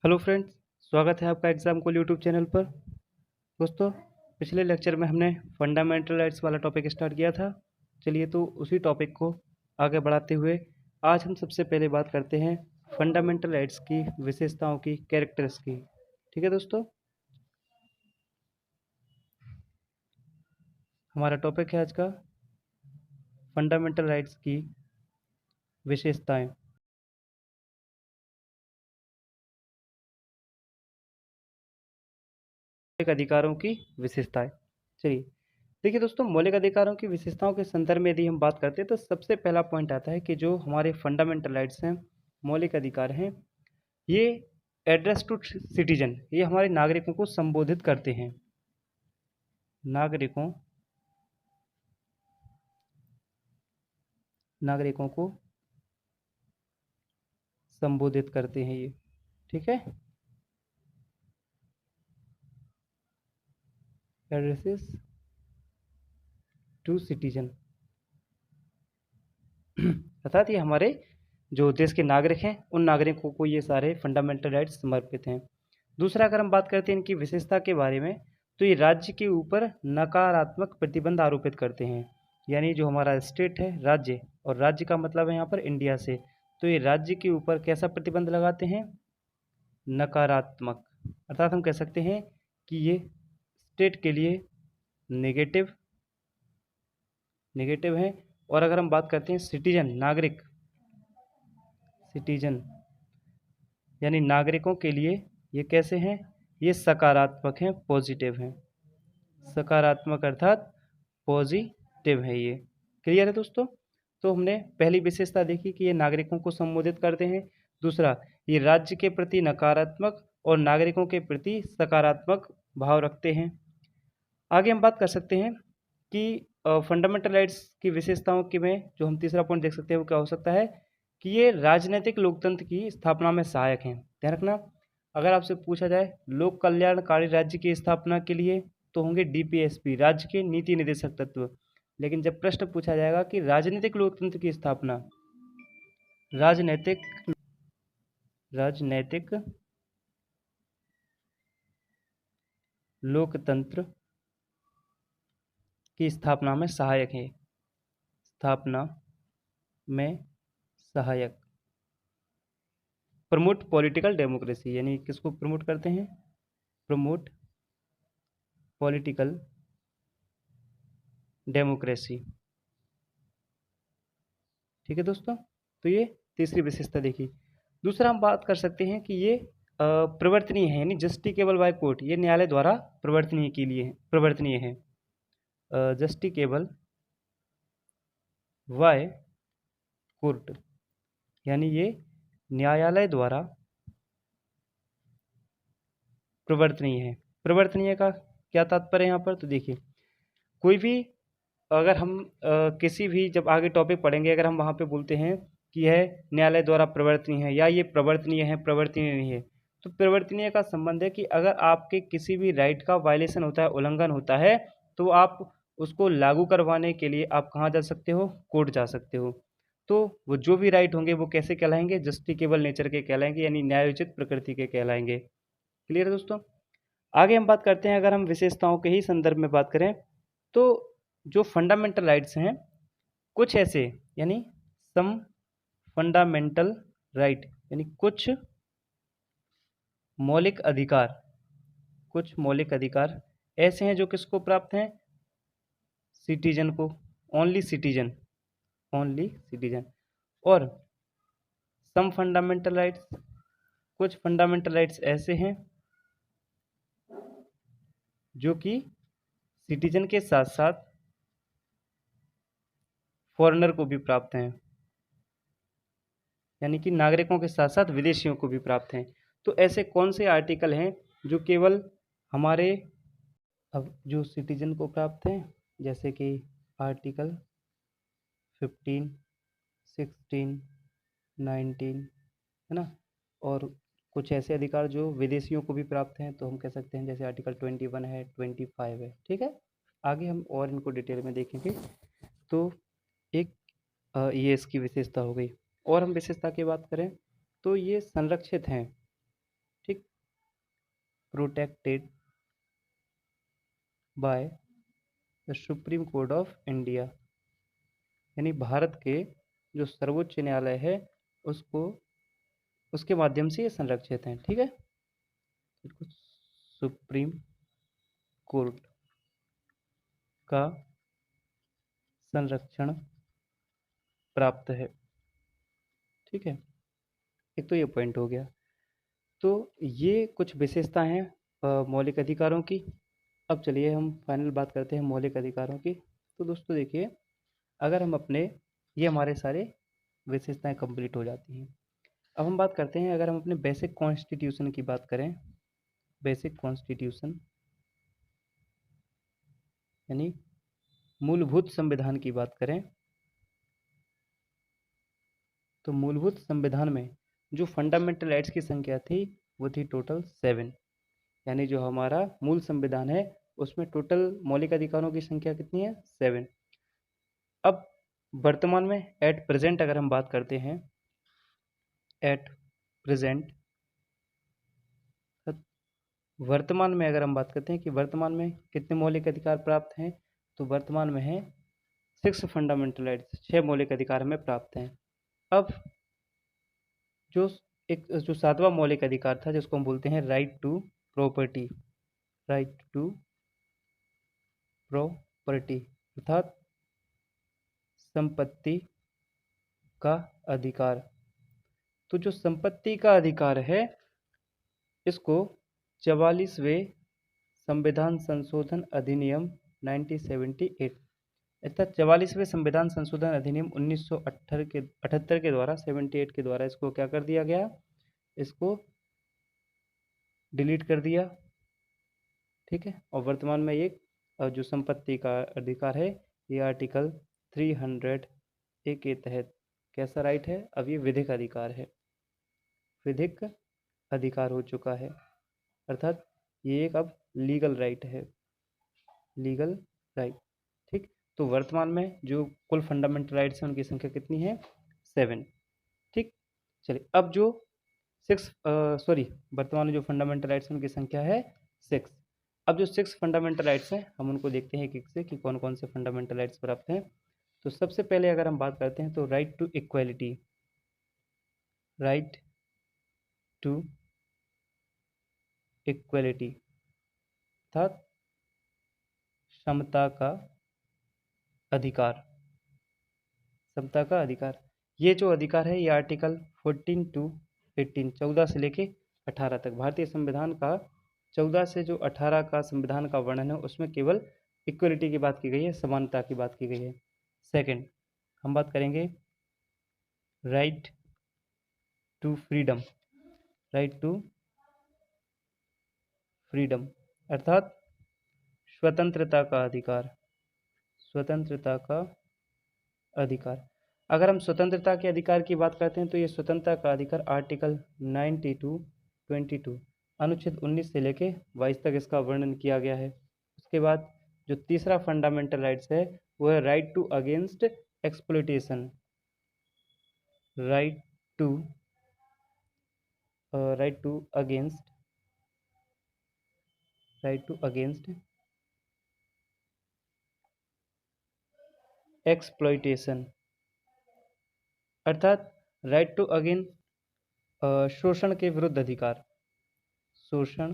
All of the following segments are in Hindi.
हेलो फ्रेंड्स, स्वागत है आपका एग्जाम को यूट्यूब चैनल पर। दोस्तों, पिछले लेक्चर में हमने फंडामेंटल राइट्स वाला टॉपिक स्टार्ट किया था। चलिए तो उसी टॉपिक को आगे बढ़ाते हुए आज हम सबसे पहले बात करते हैं फंडामेंटल राइट्स की विशेषताओं की, कैरेक्टर्स की। ठीक है दोस्तों, हमारा टॉपिक है आज का फंडामेंटल राइट्स की विशेषताएं। मौलिक अधिकारों की विशेषताएं। चलिए देखिए दोस्तों, मौलिक अधिकारों की विशेषताओं के संदर्भ में यदि हम बात करते हैं तो सबसे पहला पॉइंट आता है कि जो हमारे फंडामेंटल राइट्स हैं, मौलिक अधिकार हैं, ये एड्रेस टू सिटीजन, ये हमारे नागरिकों को संबोधित करते हैं। नागरिकों नागरिकों को संबोधित करते हैं ये। ठीक है, एड्रेसेस टू सिटीजन अर्थात ये हमारे जो देश के नागरिक हैं उन नागरिकों को ये सारे फंडामेंटल राइट्स समर्पित हैं। दूसरा, अगर हम बात करते हैं इनकी विशेषता के बारे में, तो ये राज्य के ऊपर नकारात्मक प्रतिबंध आरोपित करते हैं। यानी जो हमारा स्टेट है, राज्य, और राज्य का मतलब है यहाँ पर इंडिया से, तो ये राज्य के ऊपर कैसा प्रतिबंध लगाते हैं? नकारात्मक। अर्थात हम कह सकते हैं कि ये स्टेट के लिए नेगेटिव नेगेटिव है। और अगर हम बात करते हैं सिटीजन, नागरिक, सिटीजन यानी नागरिकों के लिए ये कैसे हैं? ये सकारात्मक हैं, पॉजिटिव हैं। सकारात्मक अर्थात पॉजिटिव है ये। क्लियर है दोस्तों? तो हमने पहली विशेषता देखी कि ये नागरिकों को संबोधित करते हैं। दूसरा, ये राज्य के प्रति नकारात्मक और नागरिकों के प्रति सकारात्मक भाव रखते हैं। आगे हम बात कर सकते हैं कि फंडामेंटल राइट्स की विशेषताओं की में जो हम तीसरा पॉइंट देख सकते हैं वो क्या हो सकता है कि ये राजनीतिक लोकतंत्र की स्थापना में सहायक हैं। ध्यान रखना, अगर आपसे पूछा जाए लोक कल्याणकारी राज्य की स्थापना के लिए, तो होंगे डीपीएसपी, राज्य के नीति निदेशक तत्व। लेकिन जब प्रश्न पूछा जाएगा कि राजनीतिक लोकतंत्र की स्थापना, राजनैतिक राजनैतिक लोकतंत्र की स्थापना में सहायक है, स्थापना में सहायक। प्रमोट पॉलिटिकल डेमोक्रेसी, यानी किसको प्रमोट करते हैं? Promote political democracy. ठीक है दोस्तों, तो ये तीसरी विशेषता देखी। दूसरा, हम बात कर सकते हैं कि ये प्रवर्तनीय है, यानी जस्टिकेबल बाय कोर्ट, ये न्यायालय द्वारा प्रवर्तनीय है। जस्टिकेबल बाय कोर्ट, यानी ये न्यायालय द्वारा प्रवर्तनीय है। प्रवर्तनीय का क्या तात्पर्य है यहाँ पर? तो देखिए, कोई भी, अगर हम किसी भी, जब आगे टॉपिक पढ़ेंगे, अगर हम वहाँ पे बोलते हैं कि यह न्यायालय द्वारा प्रवर्तनीय है या ये प्रवर्तनीय है, प्रवर्तनीय नहीं है, तो प्रवर्तनीय का संबंध है कि अगर आपके किसी भी राइट का वायलेशन होता है, उल्लंघन होता है, तो आप उसको लागू करवाने के लिए आप कहाँ जा सकते हो? कोर्ट जा सकते हो। तो वो जो भी राइट होंगे वो कैसे कहलाएंगे? जस्टिकेबल नेचर के कहलाएंगे, यानी न्यायोचित प्रकृति के कहलाएंगे। क्लियर है दोस्तों? आगे हम बात करते हैं, अगर हम विशेषताओं के ही संदर्भ में बात करें, तो जो फंडामेंटल राइट्स हैं, कुछ ऐसे, यानी सम फंडामेंटल राइट, यानी कुछ मौलिक अधिकार ऐसे हैं जो किसको प्राप्त हैं? सिटीजन को, ओनली सिटीजन। और सम फंडामेंटल राइट्स, कुछ फंडामेंटल राइट्स ऐसे हैं जो कि सिटीजन के साथ साथ फॉरेनर को भी प्राप्त हैं, यानी कि नागरिकों के साथ साथ विदेशियों को भी प्राप्त हैं। तो ऐसे कौन से आर्टिकल हैं जो केवल हमारे अब जो सिटीजन को प्राप्त हैं? जैसे कि आर्टिकल 15, 16, 19, है ना। और कुछ ऐसे अधिकार जो विदेशियों को भी प्राप्त हैं, तो हम कह सकते हैं जैसे आर्टिकल 21 है, 25 है। ठीक है, आगे हम और इनको डिटेल में देखेंगे। तो एक ये इसकी विशेषता हो गई। और हम विशेषता की बात करें तो ये संरक्षित हैं। ठीक, protected by the supreme Court of India, यानी भारत के जो सर्वोच्च न्यायालय है उसको उसके माध्यम से ये संरक्षित हैं। ठीक है, सुप्रीम कोर्ट का संरक्षण प्राप्त है। ठीक है, एक तो ये पॉइंट हो गया। तो ये कुछ विशेषता हैं मौलिक अधिकारों की। अब चलिए हम फाइनल बात करते हैं मौलिक अधिकारों की। तो दोस्तों देखिए, अगर हम अपने ये हमारे सारे विशेषताएं कंप्लीट हो जाती हैं। अब हम बात करते हैं, अगर हम अपने बेसिक कॉन्स्टिट्यूशन की बात करें, बेसिक कॉन्स्टिट्यूशन यानी मूलभूत संविधान की बात करें, तो मूलभूत संविधान में जो फंडामेंटल राइट्स की संख्या थी वो थी टोटल 7, यानी जो हमारा मूल संविधान है उसमें टोटल मौलिक अधिकारों की संख्या कितनी है? 7। अब वर्तमान में एट प्रेजेंट अगर हम बात करते हैं, एट प्रेजेंट वर्तमान में अगर हम बात करते हैं कि वर्तमान में कितने मौलिक अधिकार प्राप्त हैं, तो वर्तमान में है 6 फंडामेंटल राइट्स, 6 मौलिक अधिकार हमें प्राप्त हैं। अब जो एक जो 7वां मौलिक अधिकार था जिसको हम बोलते हैं right to property, right to property अर्थात संपत्ति का अधिकार। तो जो संपत्ति का अधिकार है इसको 44वें संविधान संशोधन अधिनियम 1978 अर्थात 44वें संविधान संशोधन अधिनियम 1978 के द्वारा 78 के द्वारा इसको क्या कर दिया गया? इसको डिलीट कर दिया। ठीक है, और वर्तमान में ये जो संपत्ति का अधिकार है ये आर्टिकल 300 ए के तहत कैसा राइट है? अब ये विधिक अधिकार है, विधिक अधिकार हो चुका है, अर्थात ये एक अब लीगल राइट है, लीगल राइट। ठीक, तो वर्तमान में जो कुल फंडामेंटल राइट्स हैं उनकी संख्या कितनी है? 7। ठीक, चलिए अब जो वर्तमान में जो फंडामेंटल राइट्स हैं उनकी संख्या है 6। अब जो 6 फंडामेंटल राइट्स हैं हम उनको देखते हैं एक एक से कि कौन कौन से फंडामेंटल राइट्स प्राप्त हैं। तो सबसे पहले अगर हम बात करते हैं तो right to equality, right to equality अर्थात समता का अधिकार, समता का अधिकार। ये जो अधिकार है ये आर्टिकल 14 टू 18 14 से लेके 18 तक भारतीय संविधान का 14 से जो 18 का संविधान का वर्णन है उसमें केवल इक्वलिटी की बात की गई है, समानता की बात की गई है। सेकंड हम बात करेंगे right to freedom, right to freedom अर्थात स्वतंत्रता का अधिकार, स्वतंत्रता का अधिकार। अगर हम स्वतंत्रता के अधिकार की बात करते हैं तो ये स्वतंत्रता का अधिकार आर्टिकल 92 अनुच्छेद 19 से लेके 22 तक इसका वर्णन किया गया है। उसके बाद जो तीसरा फंडामेंटल राइट्स है वो है right to against exploitation, right to against exploitation अर्थात राइट टू अगेंस्ट शोषण के विरुद्ध अधिकार, शोषण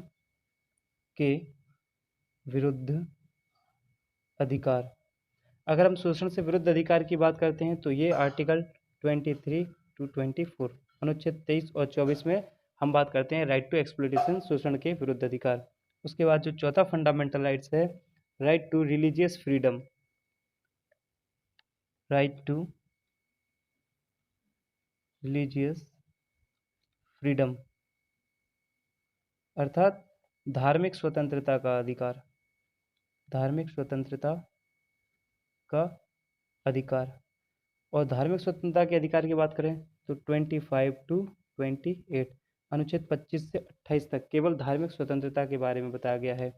के विरुद्ध अधिकार। अगर हम शोषण से विरुद्ध अधिकार की बात करते हैं तो ये आर्टिकल 23 टू 24 अनुच्छेद 23 और 24 में हम बात करते हैं राइट टू एक्सप्लॉइटेशन, शोषण के विरुद्ध अधिकार। उसके बाद जो चौथा फंडामेंटल राइट्स है right to religious freedom, right to religious freedom अर्थात धार्मिक स्वतंत्रता का अधिकार, धार्मिक स्वतंत्रता का अधिकार। और धार्मिक स्वतंत्रता के अधिकार की बात करें तो 25 टू 28 अनुच्छेद 25 से 28 तक केवल धार्मिक स्वतंत्रता के बारे में बताया गया है।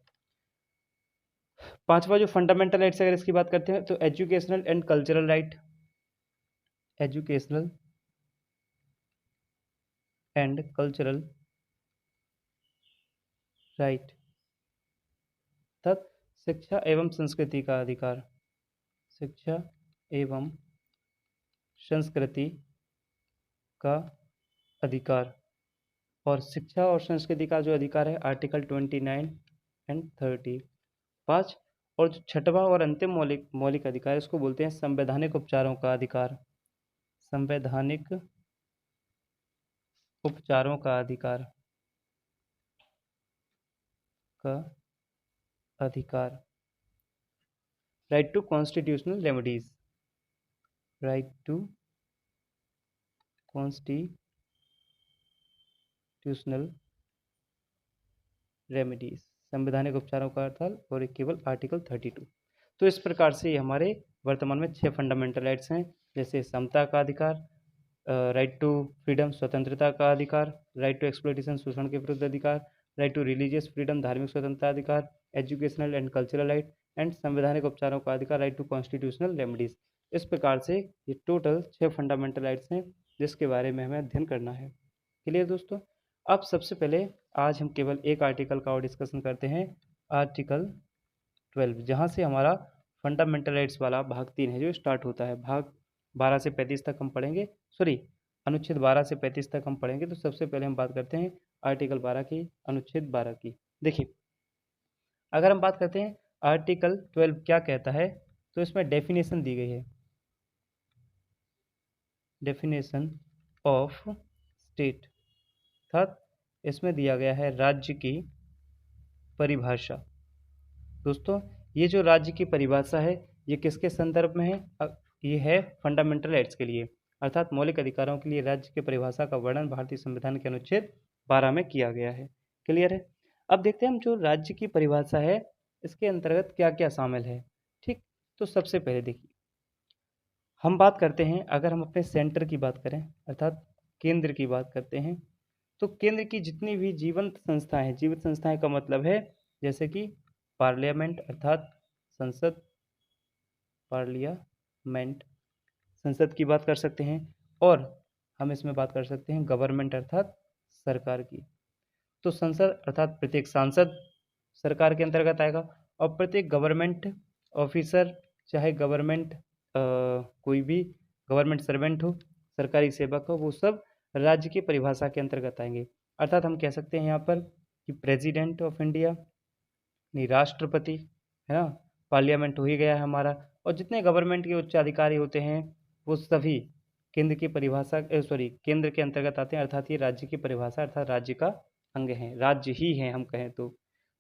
पांचवा जो फंडामेंटल राइट्स अगर इसकी बात करते हैं तो educational and cultural right, educational and cultural right. अर्थात शिक्षा एवं संस्कृति का अधिकार, शिक्षा एवं संस्कृति का अधिकार। और शिक्षा और संस्कृति का जो अधिकार है आर्टिकल 29 एंड 30। 5। और जो छठवां और अंतिम मौलिक मौलिक अधिकार है इसको बोलते हैं संवैधानिक उपचारों का अधिकार, संवैधानिक उपचारों का अधिकार का अधिकार। Right to constitutional remedies, right to constitutional remedies, संवैधानिक उपचारों का अर्थ और केवल आर्टिकल 32। तो इस प्रकार से ये हमारे वर्तमान में 6 फंडामेंटल राइट्स हैं, जैसे समता का अधिकार, राइट टू फ्रीडम स्वतंत्रता का अधिकार, राइट टू एक्सप्लॉइटेशन शोषण के विरुद्ध अधिकार, राइट टू रिलीजियस फ्रीडम धार्मिक स्वतंत्रता अधिकार, educational and cultural right and संवैधानिक उपचारों का अधिकार, राइट टू कॉन्स्टिट्यूशनल रेमेडीज। इस प्रकार से ये टोटल 6 फंडामेंटल राइट्स हैं जिसके बारे में हमें अध्ययन करना है। क्लियर दोस्तों? अब सबसे पहले आज हम केवल एक आर्टिकल का और डिस्कशन करते हैं, आर्टिकल 12, जहाँ से हमारा फंडामेंटल राइट्स वाला भाग 3 है जो स्टार्ट होता है। भाग 12 से 35 तक हम पढ़ेंगे, सॉरी अनुच्छेद 12 से 35 तक हम पढ़ेंगे। तो सबसे पहले हम बात करते हैं आर्टिकल 12 की, अनुच्छेद 12 की। देखिए, अगर हम बात करते हैं आर्टिकल 12 क्या कहता है, तो इसमें डेफिनेशन दी गई है, डेफिनेशन ऑफ स्टेट, अर्थात इसमें दिया गया है राज्य की परिभाषा। दोस्तों, ये जो राज्य की परिभाषा है ये किसके संदर्भ में है? ये है फंडामेंटल राइट्स के लिए, अर्थात मौलिक अधिकारों के लिए राज्य की परिभाषा का वर्णन भारतीय संविधान के अनुच्छेद 12 में किया गया है। क्लियर है? अब देखते हैं हम जो राज्य की परिभाषा है इसके अंतर्गत क्या क्या शामिल है। ठीक, तो सबसे पहले देखिए, हम बात करते हैं, अगर हम अपने सेंटर की बात करें अर्थात केंद्र की बात करते हैं, तो केंद्र की जितनी भी जीवंत संस्थाएं हैं, जीवित संस्थाएं का मतलब है जैसे कि पार्लियामेंट अर्थात संसद, पार्लियामेंट संसद की बात कर सकते हैं, और हम इसमें बात कर सकते हैं गवर्नमेंट अर्थात सरकार की। तो संसद अर्थात प्रत्येक सांसद सरकार के अंतर्गत आएगा, और प्रत्येक गवर्नमेंट ऑफिसर, चाहे गवर्नमेंट कोई भी गवर्नमेंट सर्वेंट हो, सरकारी सेवक हो, वो सब राज्य की परिभाषा के अंतर्गत आएंगे। अर्थात हम कह सकते हैं यहाँ पर कि प्रेसिडेंट ऑफ इंडिया यानी राष्ट्रपति, है ना, पार्लियामेंट हो ही गया है हमारा, और जितने गवर्नमेंट के उच्च अधिकारी होते हैं वो सभी केंद्र की परिभाषा केंद्र के अंतर्गत आते हैं, अर्थात ये राज्य की परिभाषा अर्थात राज्य का अंग है, राज्य ही है हम कहें तो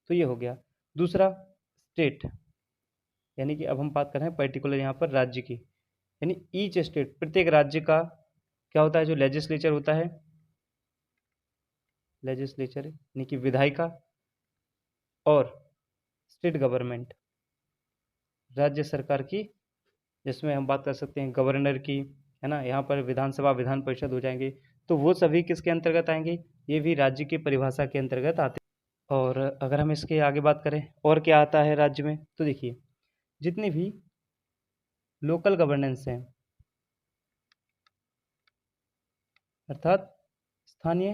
ये हो गया। दूसरा स्टेट, यानी कि अब हम बात कर रहे हैं पर्टिकुलर यहाँ पर राज्य की, यानी ईच स्टेट, प्रत्येक राज्य का क्या होता है, जो लेजिस्लेचर होता है, लेजिस्लेचर यानी कि विधायिका, और स्टेट गवर्नमेंट राज्य सरकार की, जिसमें हम बात कर सकते हैं गवर्नर की, है ना, यहाँ पर विधानसभा विधान परिषद हो जाएंगे, तो वो सभी किसके अंतर्गत आएंगे, ये भी राज्य की परिभाषा के अंतर्गत आते हैं। और अगर हम इसके आगे बात करें और क्या आता है राज्य में, तो देखिए जितनी भी लोकल गवर्नेंस हैं अर्थात स्थानीय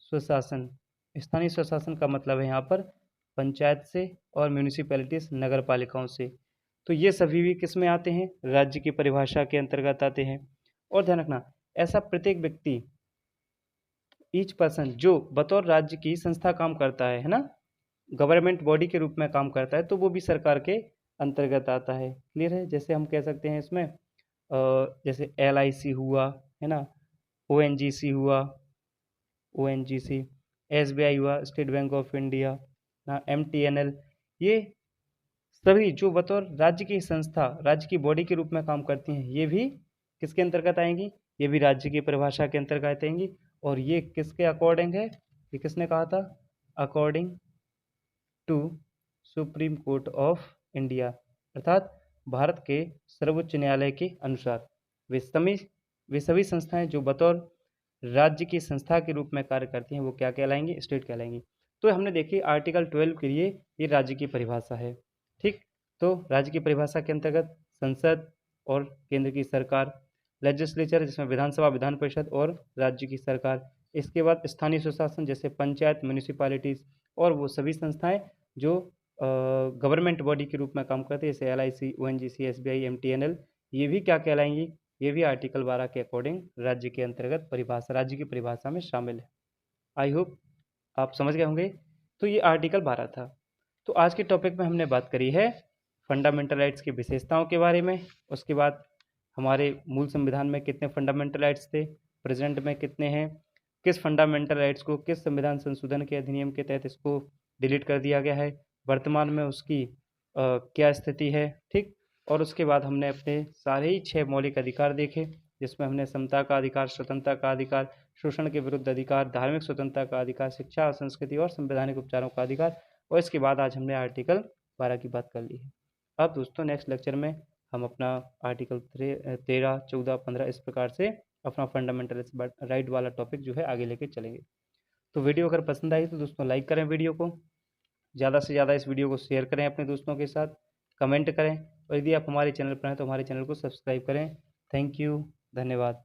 स्वशासन, स्थानीय स्वशासन का मतलब है यहाँ पर पंचायत से और म्यूनिसिपैलिटीज नगर पालिकाओं से, तो ये सभी भी किस में आते हैं, राज्य की परिभाषा के अंतर्गत आते हैं। और ध्यान रखना, ऐसा प्रत्येक व्यक्ति, ईच पर्सन जो बतौर राज्य की संस्था काम करता है ना, गवर्नमेंट बॉडी के रूप में काम करता है, तो वो भी सरकार के अंतर्गत आता है। क्लियर है? जैसे हम कह सकते हैं इसमें जैसे LIC हुआ, है ना, ONGC हुआ, ONGC, SBI हुआ, स्टेट बैंक ऑफ इंडिया ना, MTNL, ये सभी जो बतौर राज्य की संस्था, राज्य की बॉडी के रूप में काम करती हैं, ये भी किसके अंतर्गत आएंगी, ये भी राज्य की परिभाषा के अंतर्गत आएंगी। और ये किसके अकॉर्डिंग है, ये किसने कहा था, according to Supreme Court of India, अर्थात भारत के सर्वोच्च न्यायालय के अनुसार वे सभी संस्थाएं जो बतौर राज्य की संस्था के रूप में कार्य करती हैं वो क्या कहलाएंगी, स्टेट कहलाएंगी। तो हमने देखी आर्टिकल 12 के लिए ये राज्य की परिभाषा है। ठीक, तो राज्य की परिभाषा के अंतर्गत संसद और केंद्र की सरकार, लेजिस्लेचर जिसमें विधानसभा विधान परिषद और राज्य की सरकार, इसके बाद स्थानीय स्वशासन जैसे पंचायत, म्यूनिसिपैलिटीज़ और वो सभी संस्थाएं जो गवर्नमेंट बॉडी के रूप में काम करते हैं, जैसे LIC, ONGC, SBI, MTNL, ये भी क्या कहलाएंगी? ये भी आर्टिकल 12 के अकॉर्डिंग राज्य के अंतर्गत परिभाषा, राज्य की परिभाषा में शामिल है। आई होप आप समझ गए होंगे। तो ये आर्टिकल 12 था। तो आज के टॉपिक में हमने बात करी है फंडामेंटल राइट्स की विशेषताओं के बारे में। उसके बाद हमारे मूल संविधान में कितने फंडामेंटल राइट्स थे, प्रेजेंट में कितने हैं, किस फंडामेंटल राइट्स को किस संविधान संशोधन के अधिनियम के तहत इसको डिलीट कर दिया गया है, वर्तमान में उसकी क्या स्थिति है, ठीक। और उसके बाद हमने अपने सारे ही 6 मौलिक अधिकार देखे, जिसमें हमने समता का अधिकार, स्वतंत्रता का अधिकार, शोषण के विरुद्ध अधिकार, धार्मिक स्वतंत्रता का अधिकार, शिक्षा और संस्कृति और संवैधानिक उपचारों का अधिकार, और इसके बाद आज हमने आर्टिकल 12 की बात कर ली है। अब दोस्तों नेक्स्ट लेक्चर में हम अपना आर्टिकल 13, 14, 15 इस प्रकार से अपना फंडामेंटल राइट वाला टॉपिक जो है आगे लेके चलेंगे। तो वीडियो अगर पसंद आई तो दोस्तों लाइक करें वीडियो को, ज़्यादा से ज़्यादा इस वीडियो को शेयर करें अपने दोस्तों के साथ, कमेंट करें, और यदि आप हमारे चैनल पर हैं तो हमारे चैनल को सब्सक्राइब करें। थैंक यू, धन्यवाद।